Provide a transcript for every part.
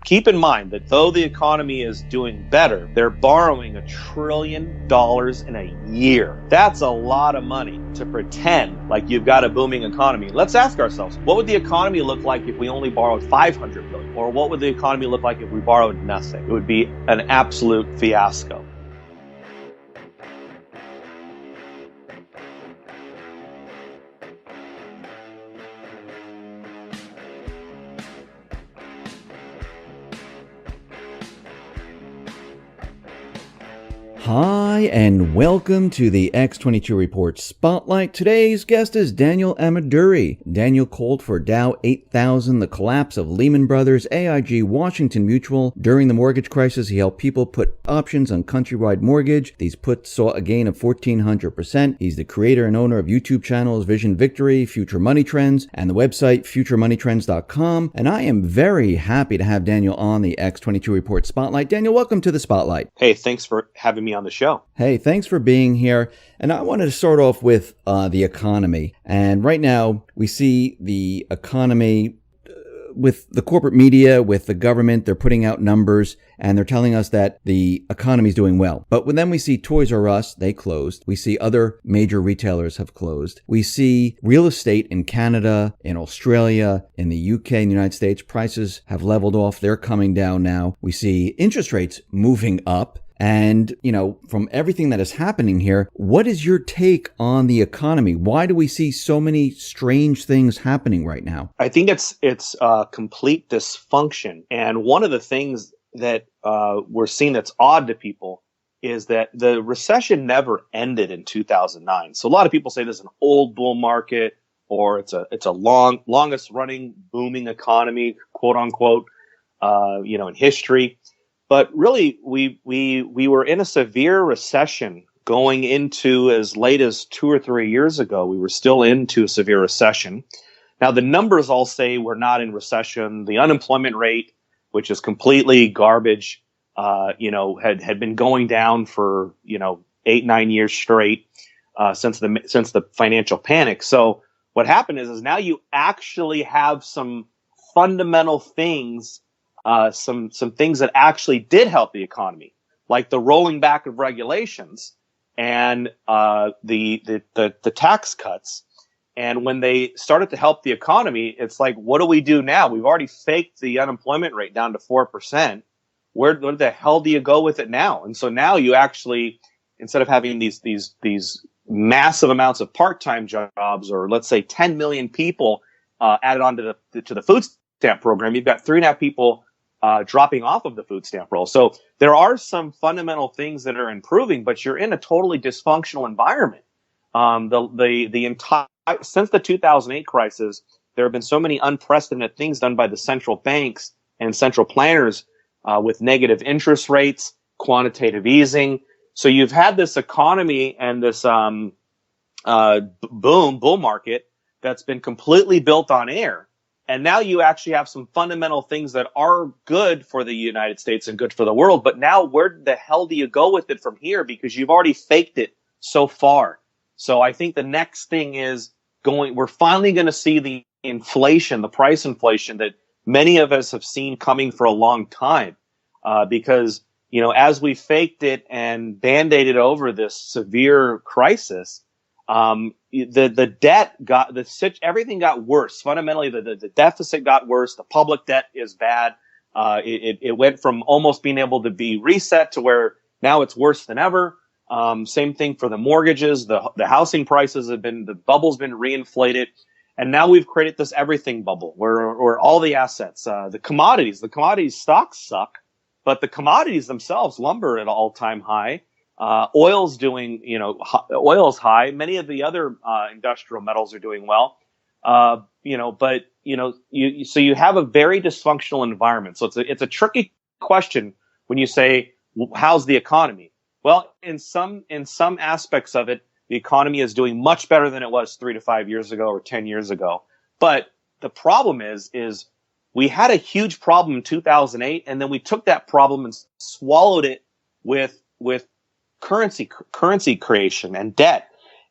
keep in mind that though the economy is doing better, they're borrowing $1 trillion in a year. That's a lot of money to pretend like you've got a booming economy. Let's ask ourselves, what would the economy look like if we only borrowed $500 billion? Or what would the economy look like if we borrowed nothing? It would be an absolute fiasco. Hi, and welcome to the X22 Report Spotlight. Today's guest is Daniel Ameduri. Daniel called for Dow 8000, the collapse of Lehman Brothers, AIG, Washington Mutual. During the mortgage crisis, he helped people put options on Countrywide Mortgage. These puts saw a gain of 1,400%. He's the creator and owner of YouTube channels Vision Victory, Future Money Trends, and the website futuremoneytrends.com. And I am very happy to have Daniel on the X22 Report Spotlight. Daniel, welcome to the Spotlight. Hey, thanks for having me on the show. Hey, thanks for being here. And I wanted to start off with the economy. And right now we see the economy with the corporate media, with the government. They're putting out numbers and they're telling us that the economy is doing well. But then we see Toys R Us, they closed. We see other major retailers have closed. We see real estate in Canada, in Australia, in the UK, in the United States, prices have leveled off. They're coming down now. We see interest rates moving up. And, from everything that is happening here, what is your take on the economy? Why do we see so many strange things happening right now? I think it's complete dysfunction. And one of the things that we're seeing that's odd to people is that the recession never ended in 2009. So a lot of people say this is an old bull market, or it's a longest running booming economy, quote unquote, in history. But really, we were in a severe recession going into as late as 2 or 3 years ago. We were still into a severe recession. Now, the numbers all say we're not in recession. The unemployment rate, which is completely garbage, had been going down for 8-9 years straight since the financial panic. So what happened is now you actually have some fundamental things. Some things that actually did help the economy, like the rolling back of regulations and the tax cuts. And when they started to help the economy, it's like, what do we do now? We've already faked the unemployment rate down to 4%. Where the hell do you go with it now? And so now you actually, instead of having these massive amounts of part-time jobs, or let's say 10 million people added onto the food stamp program, you've got 3.5 people dropping off of the food stamp roll. So there are some fundamental things that are improving, but you're in a totally dysfunctional environment. The entire since the 2008 crisis, there have been so many unprecedented things done by the central banks and central planners with negative interest rates, quantitative easing. So you've had this economy and this bull market that's been completely built on air. And now you actually have some fundamental things that are good for the United States and good for the world. But now where the hell do you go with it from here? Because you've already faked it so far. So I think the next thing is we're finally going to see the inflation, the price inflation that many of us have seen coming for a long time. Because, as we faked it and band-aided over this severe crisis, the debt everything got worse. Fundamentally, the deficit got worse. The public debt is bad. It went from almost being able to be reset to where now it's worse than ever. Same thing for the mortgages. The housing prices the bubble's been reinflated. And now we've created this everything bubble where all the assets, the commodities stocks suck, but the commodities themselves, lumber at an all-time high. Oil's doing, oil's high. Many of the other industrial metals are doing well. So you have a very dysfunctional environment. So it's a tricky question when you say, how's the economy? Well, in some aspects of it, the economy is doing much better than it was 3 to 5 years ago or 10 years ago. But the problem is we had a huge problem in 2008, and then we took that problem and swallowed it with currency creation and debt.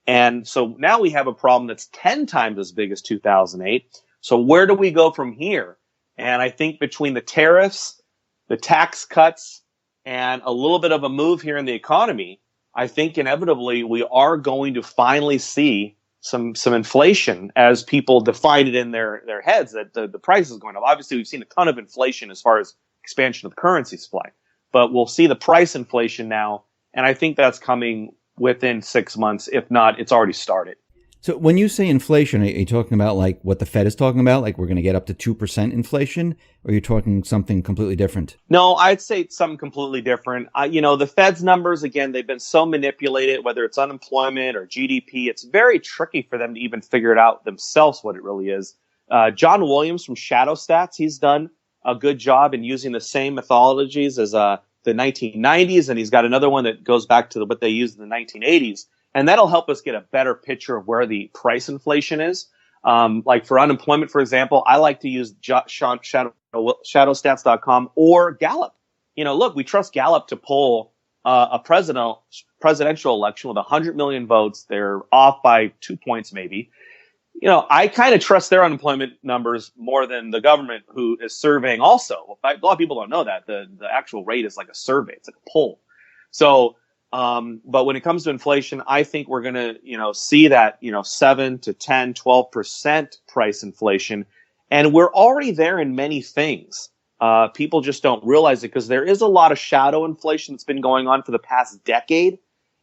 And so now we have a problem that's 10 times as big as 2008. So where do we go from here? And I think between the tariffs, the tax cuts and a little bit of a move here in the economy, I think inevitably we are going to finally see some inflation as people define it in their heads that the price is going up. Obviously, we've seen a ton of inflation as far as expansion of the currency supply, but we'll see the price inflation now, and I think that's coming within 6 months. If not, it's already started. So when you say inflation, are you talking about like what the Fed is talking about, like we're going to get up to 2% inflation, or are you talking something completely different? No, I'd say it's something completely different. The Fed's numbers, again, they've been so manipulated, whether it's unemployment or GDP, it's very tricky for them to even figure it out themselves what it really is. John Williams from Shadow Stats, he's done a good job in using the same methodologies as the 1990s, and he's got another one that goes back to what they used in the 1980s. And that'll help us get a better picture of where the price-inflation is. Like for unemployment, for example, I like to use shadowstats.com or Gallup. Look, we trust Gallup to poll a presidential election with 100 million votes. They're off by 2 points maybe. I kind of trust their unemployment numbers more than the government, who is surveying also. A lot of people don't know that. The actual rate is like a survey. It's like a poll. So, but when it comes to inflation, I think we're going to, see that, 7 to 10, 12% price inflation. And we're already there in many things. People just don't realize it because there is a lot of shadow inflation that's been going on for the past decade.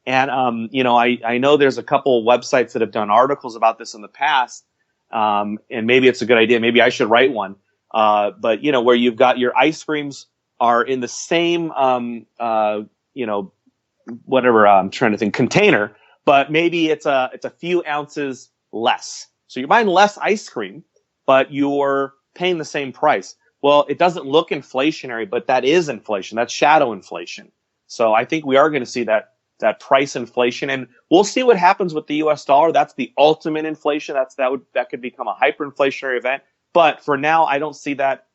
And, I know there's a couple of websites that have done articles about this in the past. And maybe it's a good idea. Maybe I should write one. But, where you've got your ice creams are in the same, whatever I'm trying to think, container, but maybe it's a few ounces less. So you're buying less ice cream, but you're paying the same price. Well, it doesn't look inflationary, but that is inflation. That's shadow inflation. So I think we are going to see that price inflation, and we'll see what happens with the U.S. dollar. That's the ultimate inflation. That could become a hyperinflationary event. But for now, I don't see that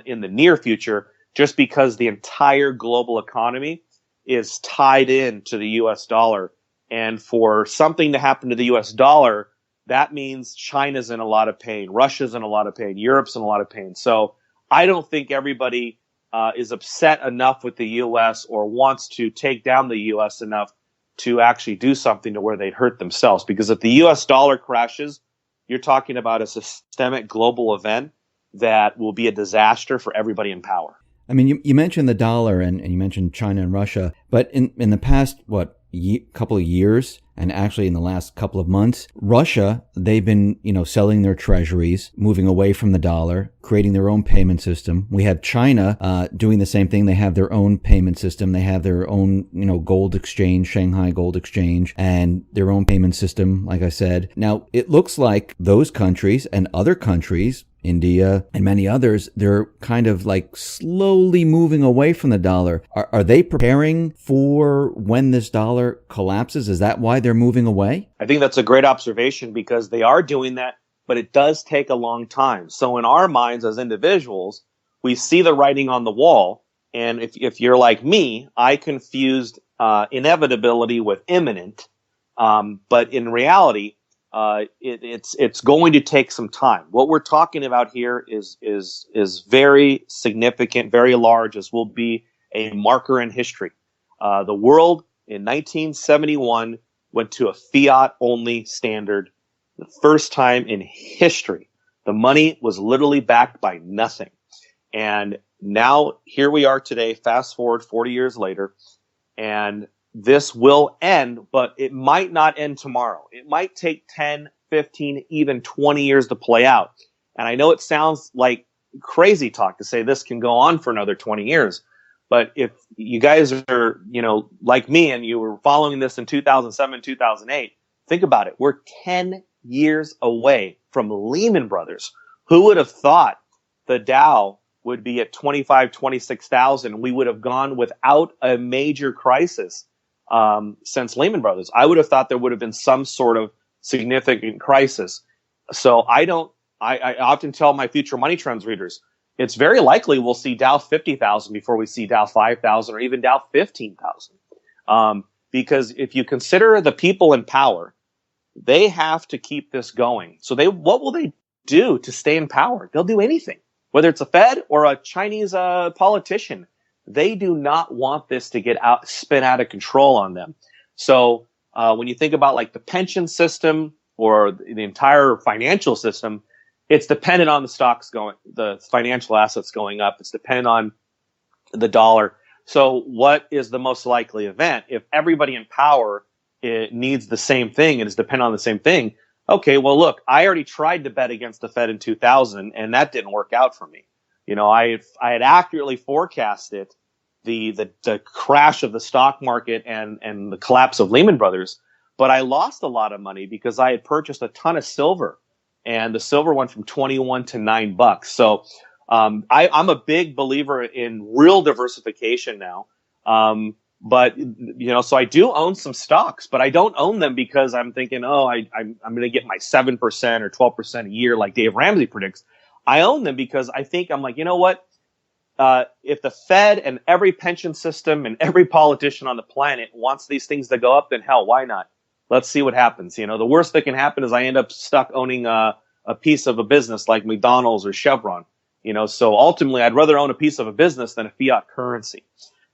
in the near future, just because the entire global economy is tied in to the U.S. dollar. And for something to happen to the U.S. dollar, that means China's in a lot of pain, Russia's in a lot of pain, Europe's in a lot of pain. So I don't think everybody is upset enough with the U.S. or wants to take down the U.S. enough to actually do something to where they'd hurt themselves. Because if the U.S. dollar crashes, you're talking about a systemic global event that will be a disaster for everybody in power. I mean, you mentioned the dollar and you mentioned China and Russia, but in the past, couple of years, and actually in the last couple of months, Russia, they've been, selling their treasuries, moving away from the dollar, creating their own payment system. We have China doing the same thing. They have their own payment system. They have their own, gold exchange, Shanghai Gold Exchange, and their own payment system, like I said. Now, it looks like those countries and other countries, India and many others, they're kind of like slowly moving away from the dollar. Are they preparing for when this dollar collapses? Is that why they're moving away? I think that's a great observation, because they are doing that, but it does take a long time. So in our minds as individuals, we see the writing on the wall. And if you're like me, I confused inevitability with imminent. But in reality, it's going to take some time. What we're talking about here is very significant, very large. This will be a marker in history. The world in 1971 went to a fiat-only standard. The first time in history. The money was literally backed by nothing. And now here we are today, fast forward 40 years later, and this will end, but it might not end tomorrow. It might take 10, 15, even 20 years to play out. And I know it sounds like crazy talk to say this can go on for another 20 years. But if you guys are, like me, and you were following this in 2007, 2008, think about it. We're 10 years away from Lehman Brothers. Who would have thought the Dow would be at 25, 26,000? We would have gone without a major crisis since Lehman Brothers. I would have thought there would have been some sort of significant crisis. So I often tell my future money trends readers, it's very likely we'll see Dow 50,000 before we see Dow 5,000 or even Dow 15,000. Because if you consider the people in power, they have to keep this going. So what will they do to stay in power? They'll do anything, whether it's a Fed or a Chinese politician. they do not want this to spin out of control on them. So when you think about like the pension system or the entire financial system, it's dependent on the financial assets going up. It's dependent on the dollar. So what is the most likely event? If everybody in power needs the same thing and is dependent on the same thing, okay, well, look, I already tried to bet against the Fed in 2000, and that didn't work out for me. I had accurately forecasted the crash of the stock market and the collapse of Lehman Brothers, but I lost a lot of money because I had purchased a ton of silver, and the silver went from 21 to $9. So I'm a big believer in real diversification now. But so I do own some stocks, but I don't own them because I'm thinking, I'm going to get my 7% or 12% a year like Dave Ramsey predicts. I own them because I think I'm like, you know what? If the Fed and every pension system and every politician on the planet wants these things to go up, then hell, why not? Let's see what happens. The worst that can happen is I end up stuck owning a piece of a business like McDonald's or Chevron. So ultimately, I'd rather own a piece of a business than a fiat currency.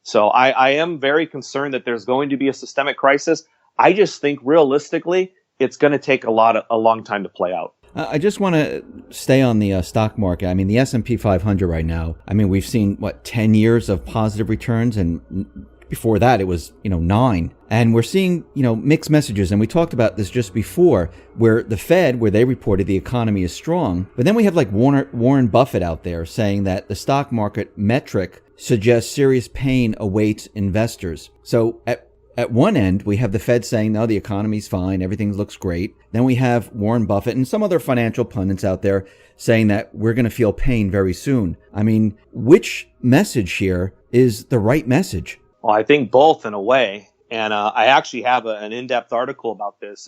So I am very concerned that there's going to be a systemic crisis. I just think realistically, it's going to take a long time to play out. I just want to stay on the stock market. I mean, the S&P 500 right now, we've seen, 10 years of positive returns, and before that it was, 9. And we're seeing, mixed messages. And we talked about this just before, where the Fed, where they reported the economy is strong. But then we have like Warren Buffett out there saying that the stock market metric suggests serious pain awaits investors. So at one end, we have the Fed saying, no, the economy's fine, everything looks great. Then we have Warren Buffett and some other financial pundits out there saying that we're going to feel pain very soon. I mean, which message here is the right message? Well, I think both in a way. And I actually have an in-depth article about this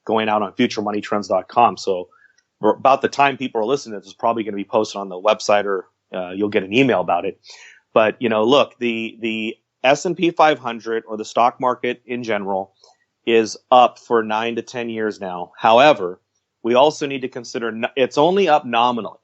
going out on futuremoneytrends.com. So about the time people are listening to this, it's probably going to be posted on the website, or you'll get an email about it. But, look, the S&P 500 or the stock market in general is up for 9 to 10 years now. However, we also need to consider it's only up nominally.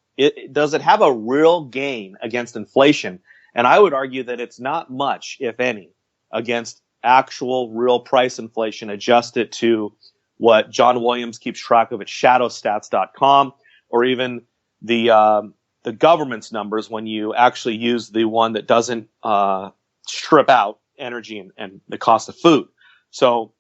Does it have a real gain against inflation? And I would argue that it's not much, if any, against actual real price inflation adjusted to what John Williams keeps track of at shadowstats.com, or even the government's numbers when you actually use the one that doesn't strip out energy and the cost of food. So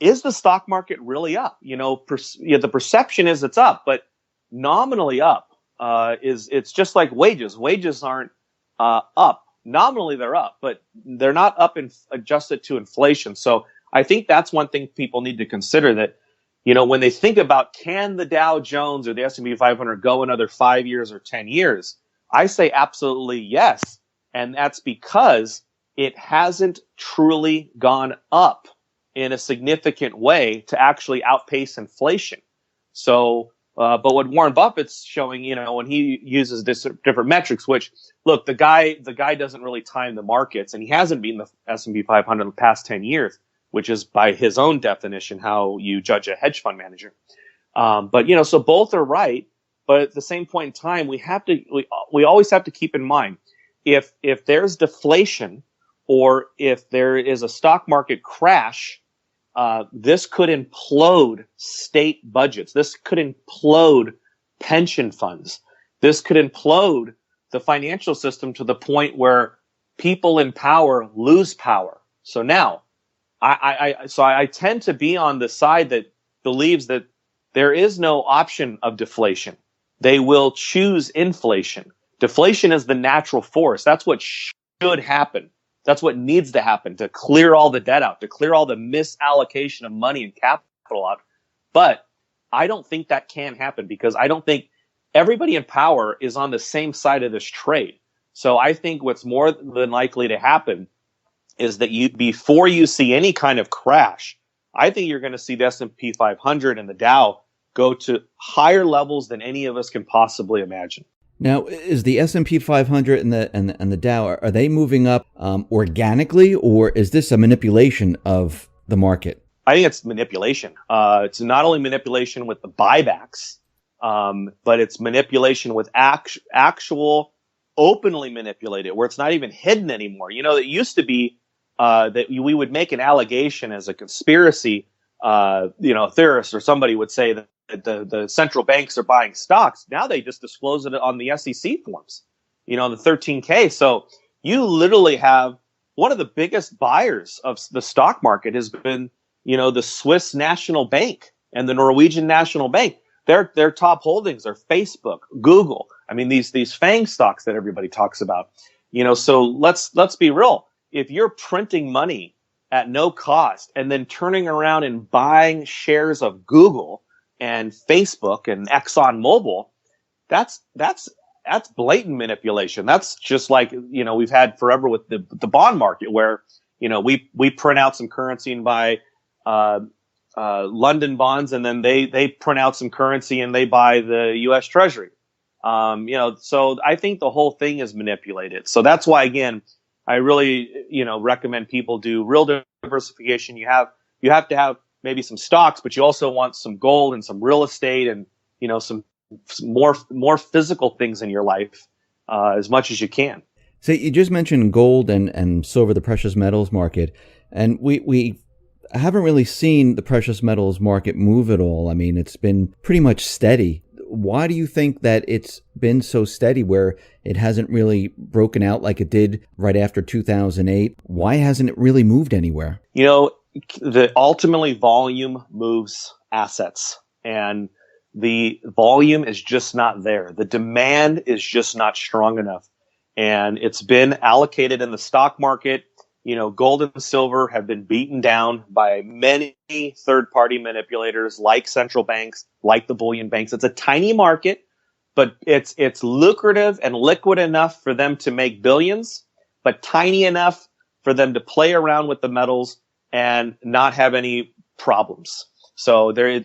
is the stock market really up? The perception is it's up, but nominally up it's just like wages. Wages aren't up. Nominally they're up, but they're not up adjusted to inflation. So I think that's one thing people need to consider, that when they think about, can the Dow Jones or the S&P 500 go another 5 years or 10 years? I say absolutely yes. And that's because it hasn't truly gone up in a significant way to actually outpace inflation. So, but what Warren Buffett's showing, when he uses different metrics, which, look, the guy doesn't really time the markets, and he hasn't been the S&P 500 in the past 10 years, which is by his own definition how you judge a hedge fund manager. But so both are right, but at the same point in time, we always have to keep in mind, if there's deflation, or if there is a stock market crash, this could implode state budgets. This could implode pension funds. This could implode the financial system to the point where people in power lose power. So now, I tend to be on the side that believes that there is no option of deflation. They will choose inflation. Deflation is the natural force. That's what should happen. That's what needs to happen to clear all the debt out, to clear all the misallocation of money and capital out. But I don't think that can happen, because I don't think everybody in power is on the same side of this trade. So I think what's more than likely to happen is that before you see any kind of crash, I think you're going to see the S&P 500 and the Dow go to higher levels than any of us can possibly imagine. Now, is the S&P 500 and the Dow, are they moving up organically, or is this a manipulation of the market? I think it's manipulation. It's not only manipulation with the buybacks, but it's manipulation with actual openly manipulate it, where it's not even hidden anymore. It used to be that we would make an allegation as a conspiracy, theorist or somebody would say that the central banks are buying stocks. Now they just disclose it on the SEC forms, the 13K. So you literally have one of the biggest buyers of the stock market has been, the Swiss National Bank and the Norwegian National Bank. Their top holdings are Facebook, Google. I mean, these FANG stocks that everybody talks about. So let's be real. If you're printing money at no cost and then turning around and buying shares of Google and Facebook and ExxonMobil, that's blatant manipulation. That's just like, we've had forever with the bond market, where, we print out some currency and buy London bonds, and then they print out some currency and they buy the U.S. Treasury. So I think the whole thing is manipulated. So that's why, again, I really, recommend people do real diversification. You have to have maybe some stocks, but you also want some gold and some real estate and, some more physical things in your life, as much as you can. So you just mentioned gold and silver, the precious metals market, and we haven't really seen the precious metals market move at all. I mean, it's been pretty much steady. Why do you think that it's been so steady where it hasn't really broken out like it did right after 2008? Why hasn't it really moved anywhere? Ultimately volume moves assets, and the volume is just not there. The demand is just not strong enough, and it's been allocated in the stock market. Gold and silver have been beaten down by many third-party manipulators like central banks, like the bullion banks. It's a tiny market, but it's lucrative and liquid enough for them to make billions, but tiny enough for them to play around with the metals and not have any problems. So they're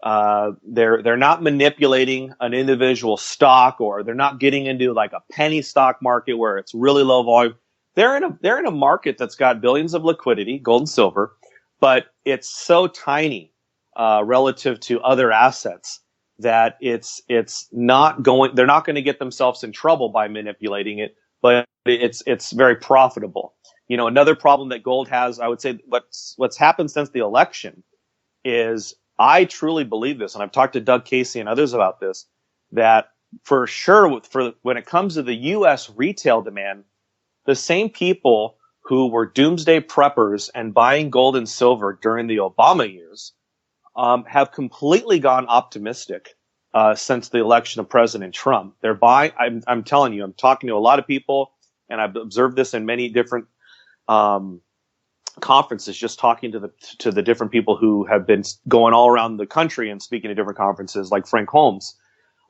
not manipulating an individual stock, or they're not getting into like a penny stock market where it's really low volume. They're in a market that's got billions of liquidity, gold and silver, but it's so tiny relative to other assets that it's not going. They're not going to get themselves in trouble by manipulating it, but it's very profitable. Another problem that gold has, I would say, what's happened since the election is, I truly believe this, and I've talked to Doug Casey and others about this, that for sure, when it comes to the U.S. retail demand, the same people who were doomsday preppers and buying gold and silver during the Obama years have completely gone optimistic since the election of President Trump. They're buying. I'm telling you, I'm talking to a lot of people, and I've observed this in many different conferences. Just talking to the different people who have been going all around the country and speaking at different conferences, like Frank Holmes.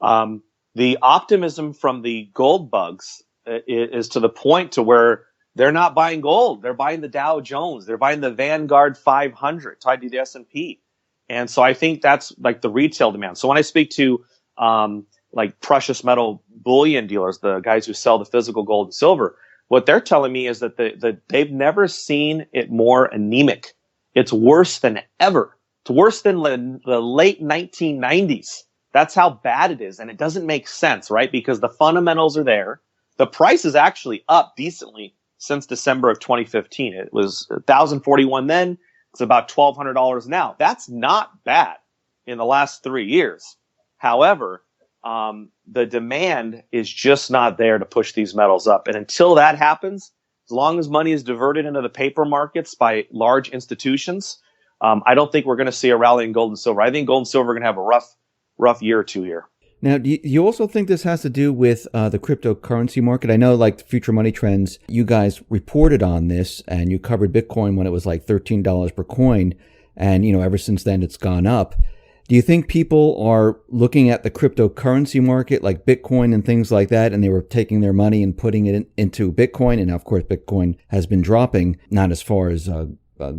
The optimism from the gold bugs is to the point to where they're not buying gold. They're buying the Dow Jones. They're buying the Vanguard 500 tied to the S&P. And so I think that's like the retail demand. So when I speak to like precious metal bullion dealers, the guys who sell the physical gold and silver, what they're telling me is that they've never seen it more anemic. It's worse than ever. It's worse than the late 1990s. That's how bad it is. And it doesn't make sense, right? Because the fundamentals are there. The price is actually up decently since December of 2015. It was $1,041 then. It's about $1,200 now. That's not bad in the last 3 years. However, the demand is just not there to push these metals up. And until that happens, as long as money is diverted into the paper markets by large institutions, I don't think we're going to see a rally in gold and silver. I think gold and silver are going to have a rough year or two here. Now, do you also think this has to do with the cryptocurrency market? I know, like Future Money Trends, you guys reported on this, and you covered Bitcoin when it was like $13 per coin, and ever since then it's gone up. Do you think people are looking at the cryptocurrency market, like Bitcoin and things like that, and they were taking their money and putting it into Bitcoin? And now, of course, Bitcoin has been dropping, not as far as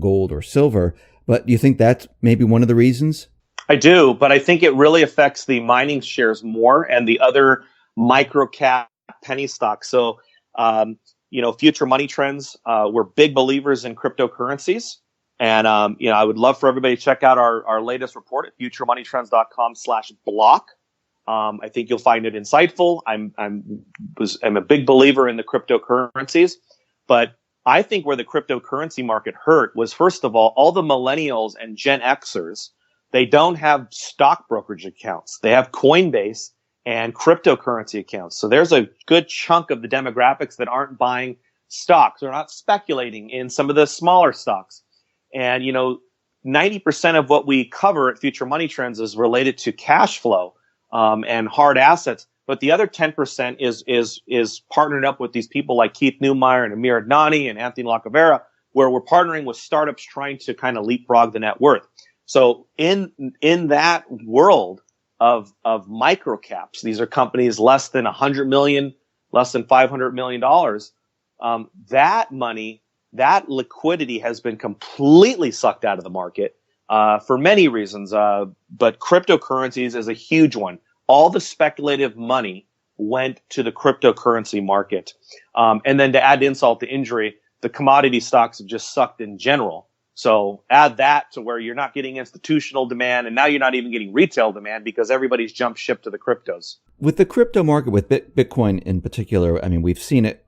gold or silver, but do you think that's maybe one of the reasons? I do, but I think it really affects the mining shares more and the other micro cap penny stocks. So, Future Money Trends, we're big believers in cryptocurrencies. And, I would love for everybody to check out our latest report at futuremoneytrends.com/block. I think you'll find it insightful. I'm a big believer in the cryptocurrencies, but I think where the cryptocurrency market hurt was, first of all the millennials and Gen Xers, they don't have stock brokerage accounts. They have Coinbase and cryptocurrency accounts. So there's a good chunk of the demographics that aren't buying stocks. They're not speculating in some of the smaller stocks. And, 90% of what we cover at Future Money Trends is related to cash flow and hard assets. But the other 10% is partnered up with these people like Keith Neumeier and Amir Adnani and Anthony Lacavera, where we're partnering with startups trying to kind of leapfrog the net worth. So in that world of micro caps, these are companies less than 100 million, less than $500 million. That money, that liquidity has been completely sucked out of the market for many reasons. But cryptocurrencies is a huge one. All the speculative money went to the cryptocurrency market. And then to add insult to injury, the commodity stocks have just sucked in general. So add that to where you're not getting institutional demand, and now you're not even getting retail demand because everybody's jumped ship to the cryptos. With the crypto market, with Bitcoin in particular, I mean, we've seen it,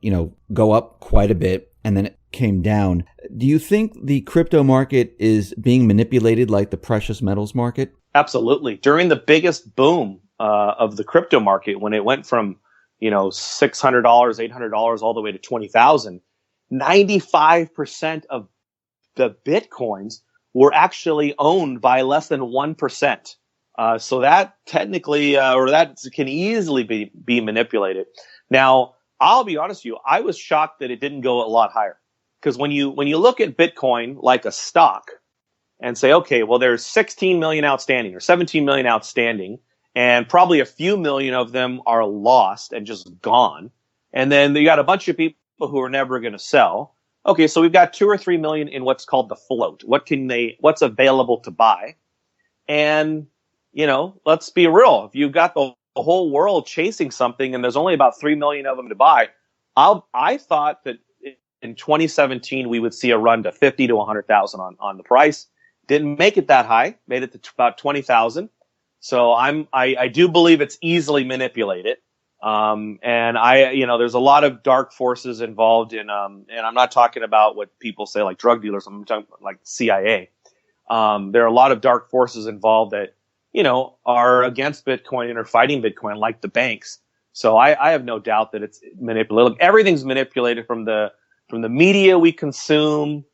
go up quite a bit and then it came down. Do you think the crypto market is being manipulated like the precious metals market? Absolutely. During the biggest boom of the crypto market, when it went from, $600, $800 all the way to 20,000, 95% of the Bitcoins were actually owned by less than 1%. So that technically, or that can easily be manipulated. Now, I'll be honest with you, I was shocked that it didn't go a lot higher. Because when you look at Bitcoin like a stock and say, okay, well, there's 16 million outstanding or 17 million outstanding, and probably a few million of them are lost and just gone. And then you got a bunch of people who are never going to sell. Okay, so we've got 2 or 3 million in what's called the float. What's available to buy? And, let's be real. If you've got the whole world chasing something and there's only about 3 million of them to buy, I thought that in 2017 we would see a run to 50 to 100,000 on the price. Didn't make it that high, made it to about 20,000. So I do believe it's easily manipulated. And there's a lot of dark forces involved in, and I'm not talking about what people say like drug dealers. I'm talking about like CIA. There are a lot of dark forces involved that, are against Bitcoin and are fighting Bitcoin, like the banks. So I have no doubt that it's manipulated. Look, everything's manipulated from the media we consume,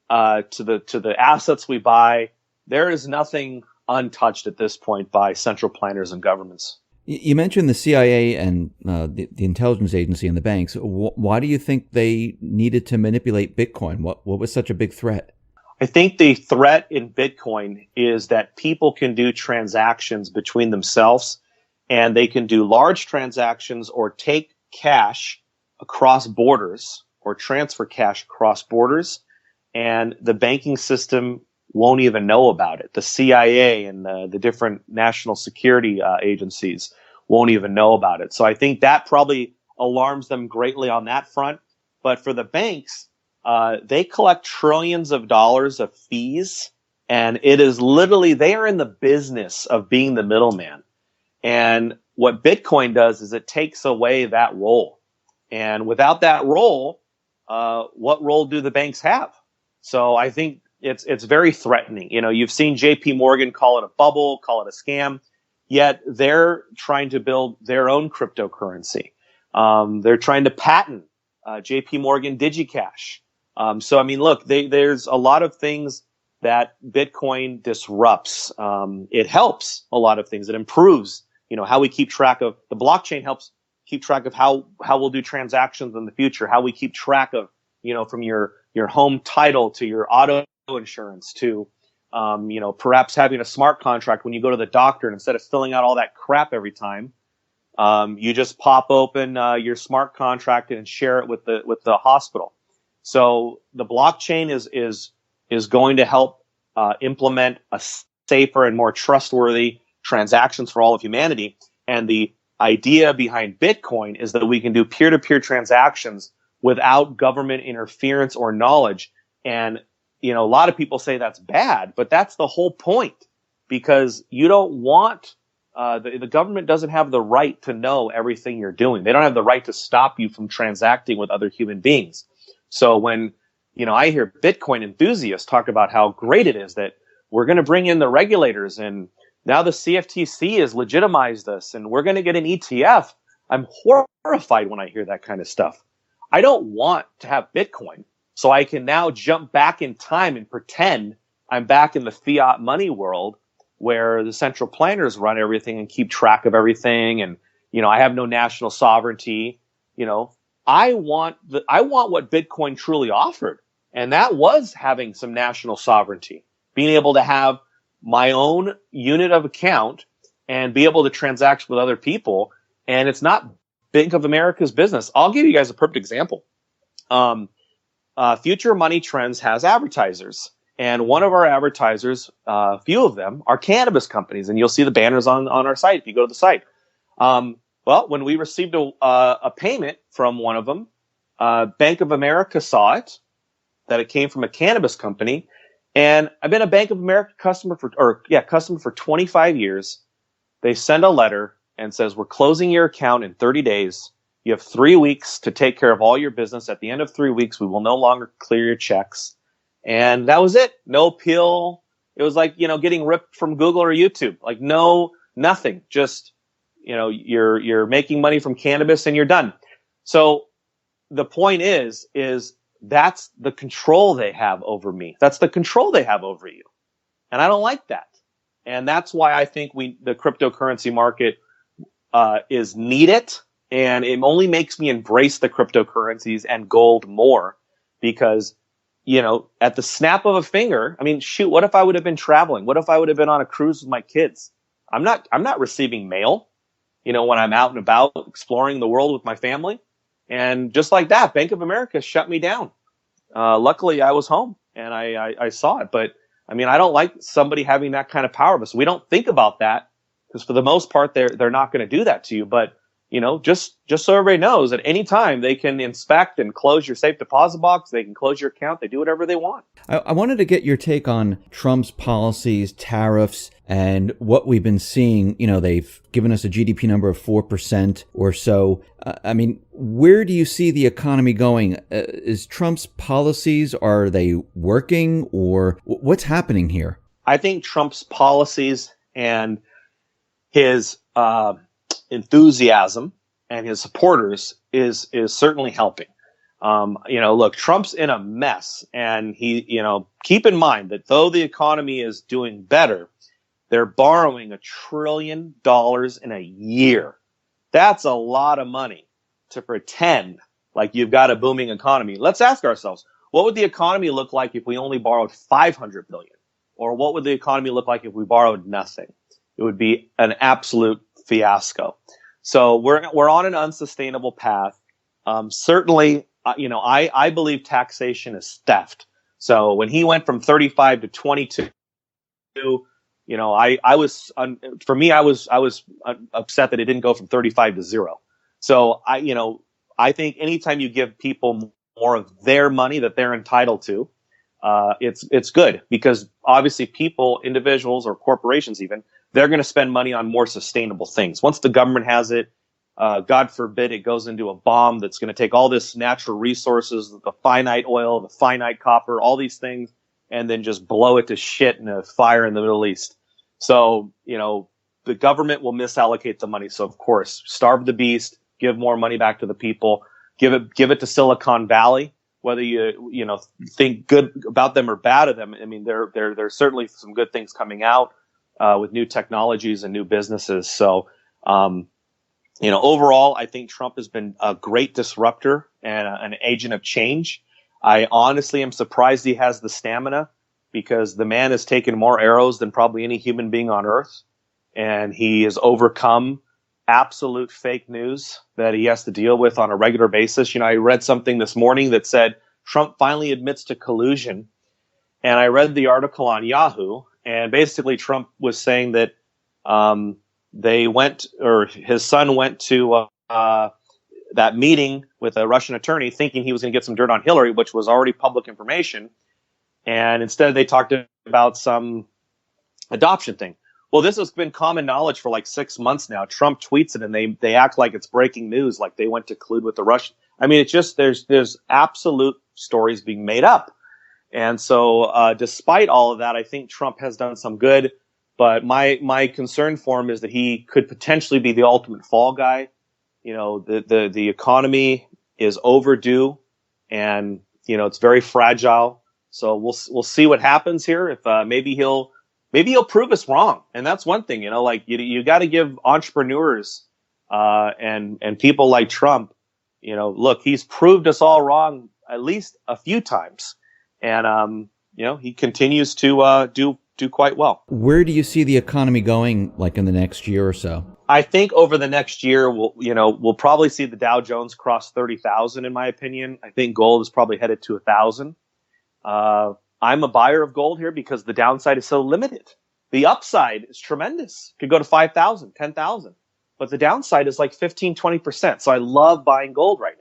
to the assets we buy. There is nothing untouched at this point by central planners and governments. You mentioned the CIA and the intelligence agency and the banks. Why do you think they needed to manipulate Bitcoin? What was such a big threat? I think the threat in Bitcoin is that people can do transactions between themselves, and they can do large transactions or take cash across borders or transfer cash across borders, and the banking system won't even know about it. The CIA and the different national security agencies won't even know about it. So I think that probably alarms them greatly on that front. But for the banks, they collect trillions of dollars of fees, and it is literally, they are in the business of being the middleman. And what Bitcoin does is it takes away that role. And without that role, what role do the banks have? So I think it's very threatening. You've seen JP Morgan call it a bubble, call it a scam, yet they're trying to build their own cryptocurrency. They're trying to patent JP Morgan DigiCash. So, I mean, look, there's a lot of things that Bitcoin disrupts. It helps a lot of things. It improves, how we keep track of the blockchain, helps keep track of how we'll do transactions in the future, how we keep track of, from your home title to your auto insurance to, perhaps having a smart contract when you go to the doctor, and instead of filling out all that crap every time, you just pop open your smart contract and share it with the hospital. So the blockchain is going to help implement a safer and more trustworthy transactions for all of humanity. And the idea behind Bitcoin is that we can do peer-to-peer transactions without government interference or knowledge. And a lot of people say that's bad, but that's the whole point, because you don't want The government doesn't have the right to know everything you're doing. They don't have the right to stop you from transacting with other human beings. So when, I hear Bitcoin enthusiasts talk about how great it is that we're going to bring in the regulators and now the CFTC has legitimized us and we're going to get an ETF, I'm horrified when I hear that kind of stuff. I don't want to have Bitcoin so I can now jump back in time and pretend I'm back in the fiat money world where the central planners run everything and keep track of everything. And, I have no national sovereignty. I want what Bitcoin truly offered. And that was having some national sovereignty, being able to have my own unit of account and be able to transact with other people. And it's not Bank of America's business. I'll give you guys a perfect example. Future Money Trends has advertisers. And one of our advertisers, a few of them, are cannabis companies. And you'll see the banners on our site if you go to the site. Well, when we received a payment from one of them, Bank of America saw it, that it came from a cannabis company. And I've been a Bank of America customer for 25 years. They send a letter and says, we're closing your account in 30 days. You have 3 weeks to take care of all your business. At the end of 3 weeks, we will no longer clear your checks. And that was it. No appeal. It was like, getting ripped from Google or YouTube. Like nothing. Just, you're making money from cannabis and you're done. So the point is that's the control they have over me. That's the control they have over you. And I don't like that. And that's why I think the cryptocurrency market, is needed. And it only makes me embrace the cryptocurrencies and gold more because, at the snap of a finger, shoot, what if I would have been traveling? What if I would have been on a cruise with my kids? I'm not receiving mail, when I'm out and about exploring the world with my family. And just like that, Bank of America shut me down. Luckily, I was home and I saw it. But I don't like somebody having that kind of power. But so we don't think about that because for the most part, they're not going to do that to you. But just so everybody knows, at any time they can inspect and close your safe deposit box. They can close your account. They do whatever they want. I wanted to get your take on Trump's policies, tariffs, and what we've been seeing. They've given us a GDP number of 4% or so. Where do you see the economy going? Is Trump's policies, are they working, or what's happening here? I think Trump's policies and his enthusiasm and his supporters is certainly helping. Look, Trump's in a mess, and he, keep in mind that though the economy is doing better, they're borrowing $1 trillion in a year. That's a lot of money to pretend like you've got a booming economy. Let's ask ourselves, what would the economy look like if we only borrowed $500 billion? Or what would the economy look like if we borrowed nothing? It would be an absolute fiasco. So we're on an unsustainable path. Certainly, I believe taxation is theft. So when he went from 35 to 22, I was upset that it didn't go from 35 to 0. So I think anytime you give people more of their money that they're entitled to, it's good because obviously people, individuals or corporations even, they're going to spend money on more sustainable things. Once the government has it, God forbid it goes into a bomb that's going to take all this natural resources, the finite oil, the finite copper, all these things, and then just blow it to shit in a fire in the Middle East. So, the government will misallocate the money. So, of course, starve the beast, give more money back to the people, give it to Silicon Valley. Whether you think good about them or bad of them, there's certainly some good things coming out with new technologies and new businesses. So, overall, I think Trump has been a great disruptor and an agent of change. I honestly am surprised he has the stamina because the man has taken more arrows than probably any human being on earth. And he has overcome absolute fake news that he has to deal with on a regular basis. I read something this morning that said Trump finally admits to collusion. And I read the article on Yahoo, and basically Trump was saying that his son went to that meeting with a Russian attorney thinking he was going to get some dirt on Hillary, which was already public information. And instead they talked about some adoption thing. Well, this has been common knowledge for like 6 months now. Trump tweets it and they act like it's breaking news, like they went to collude with the Russians. I mean, it's just there's absolute stories being made up. And so despite all of that, I think Trump has done some good. But my concern for him is that he could potentially be the ultimate fall guy. You know, the economy is overdue, and you know it's very fragile. So we'll see what happens here. If maybe he'll prove us wrong, and that's one thing. You know, like you got to give entrepreneurs and people like Trump. You know, look, he's proved us all wrong at least a few times, and you know he continues to do quite well. Where do you see the economy going, like in the next year or so? I think over the next year, we'll probably see the Dow Jones cross 30,000. In my opinion, I think gold is probably headed to 1,000. I'm a buyer of gold here because the downside is so limited. The upside is tremendous. Could go to 5,000, 10,000, but the downside is like 15, 20%. So I love buying gold right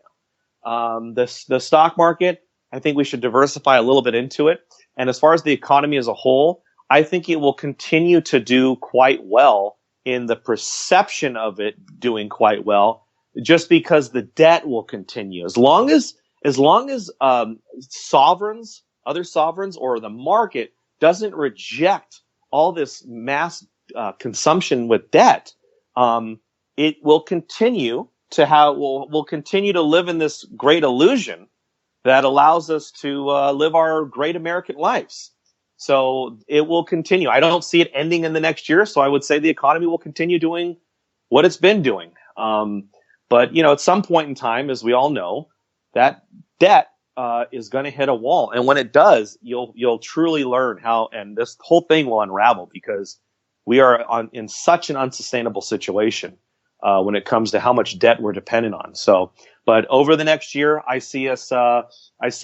now. The stock market, I think we should diversify a little bit into it. And as far as the economy as a whole, I think it will continue to do quite well in the perception of it doing quite well, just because the debt will continue. As long as sovereigns, other sovereigns, or the market doesn't reject all this mass consumption with debt, it will continue to have will continue to live in this great illusion that allows us to live our great American lives. So it will continue. I don't see it ending in the next year. So I would say the economy will continue doing what it's been doing. But you know, at some point in time, as we all know, that debt is going to hit a wall, and when it does, you'll truly learn how. And this whole thing will unravel because we are in such an unsustainable situation when it comes to how much debt we're dependent on. So, but over the next year, I see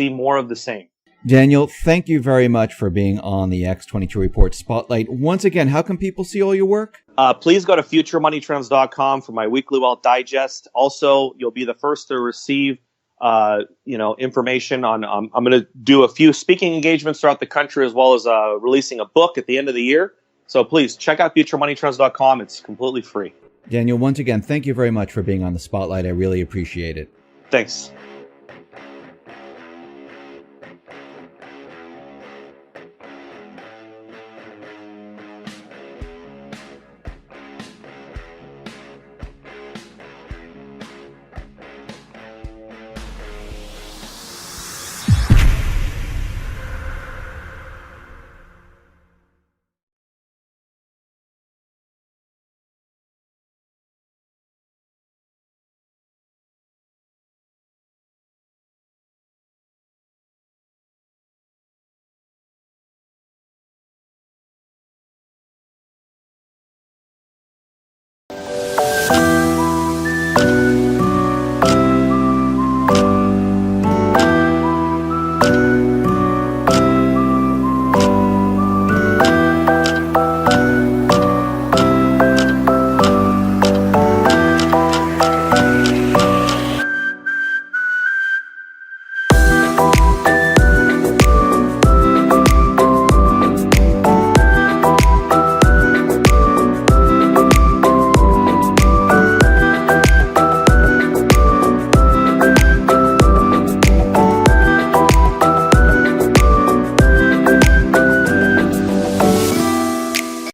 more of the same. Daniel, thank you very much for being on the X22 Report Spotlight. Once again, how can people see all your work? Please go to futuremoneytrends.com for my weekly wealth digest. Also, you'll be the first to receive information on. I'm going to do a few speaking engagements throughout the country, as well as releasing a book at the end of the year. So please check out futuremoneytrends.com. It's completely free. Daniel, once again, thank you very much for being on the Spotlight. I really appreciate it. Thanks.